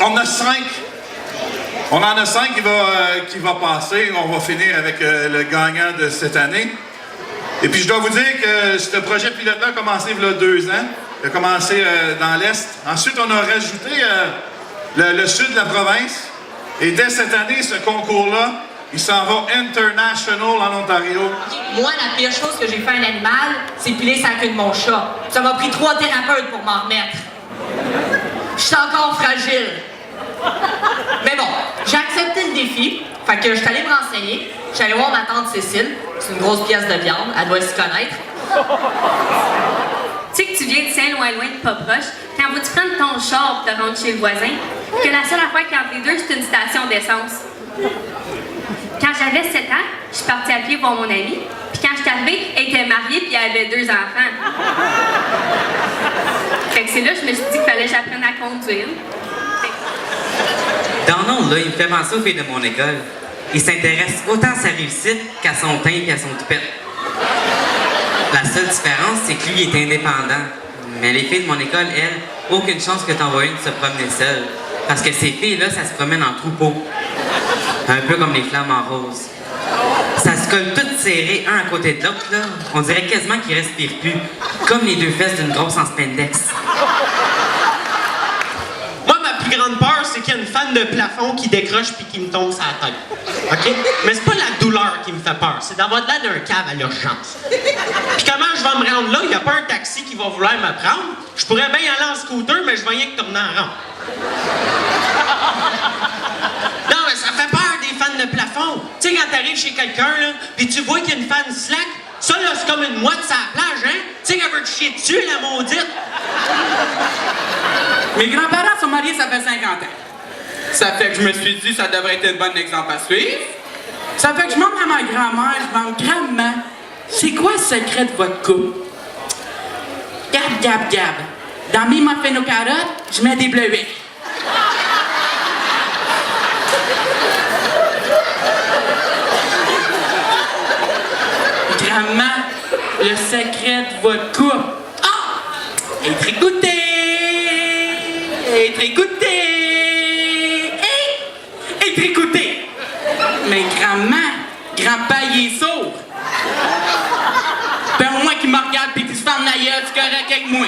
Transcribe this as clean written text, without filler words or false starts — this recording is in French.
On a 5. On en a 5 qui va passer. On va finir avec le gagnant de cette année. Et puis je dois vous dire que ce projet pilote-là a commencé il y a 2 ans. Il a commencé dans l'Est. Ensuite, on a rajouté le sud de la province. Et dès cette année, ce concours-là, il s'en va international en Ontario. Moi, la pire chose que j'ai fait à un animal, c'est piler sa queue de mon chat. Ça m'a pris 3 thérapeutes pour m'en remettre. Je suis encore fragile. Mais bon, j'ai accepté le défi. Fait que je suis allée me renseigner. Je suis allée voir ma tante Cécile. C'est une grosse pièce de viande. Elle doit s'y connaître. Tu sais que tu viens de Saint-Loin, de pas proche, quand vous tu prendre ton char pour te rendre chez le voisin, que la seule affaire qu'il y a entre les deux, c'est une station d'essence. Quand j'avais 7 ans, je suis partie à pied voir mon amie, puis quand je suis arrivée, elle était mariée puis elle avait 2 enfants. Fait que c'est là que je me suis dit qu'il fallait que j'apprenne à conduire. Donald, là, il me fait penser aux filles de mon école. Il s'intéresse autant à sa réussite qu'à son teint et à son toupette. La seule différence, c'est que lui, il est indépendant. Mais les filles de mon école, elles, aucune chance que t'envoies une se promener seule. Parce que ces filles-là, ça se promène en troupeau. Un peu comme les flammes en rose. Ça se colle toutes serrées, un à côté de l'autre, là. On dirait quasiment qu'ils respirent plus. Comme les 2 fesses d'une grosse en spandex. Moi, ma plus grande peur, c'est qu'il y a une fan de plafond qui décroche puis qui me tombe sur la tête. OK? Mais c'est pas la douleur qui me fait peur, c'est d'avoir de l'air d'un cave à l'urgence. Puis comment je vais me rendre là? Il n'y a pas un taxi qui va vouloir me prendre. Je pourrais bien y aller en scooter, mais je vais rien que tourner en rond. Non, mais ça fait peur des fans de plafond. Tu sais, quand t'arrives chez quelqu'un, là, pis tu vois qu'il y a une fan slack, ça, là, c'est comme une mouette sur la plage, hein? Tu sais qu'elle veut te chier dessus, la maudite. Mes grands-parents sont mariés, ça fait 50 ans. Ça fait que je me suis dit ça devrait être un bon exemple à suivre. Ça fait que je demande à ma grand-mère, je demande grand-maman, c'est quoi le secret de votre couple? Gab. Dans mes muffins aux carottes, je mets des bleuets. Grand-maman, le secret de votre couple. Ah! Être écouté! Être écouté! Être écouté! Mais grand-papa, il est sourd. Ben au moins qu'il me regarde pis qu'il se ferme la gueule, c'est correct avec moi.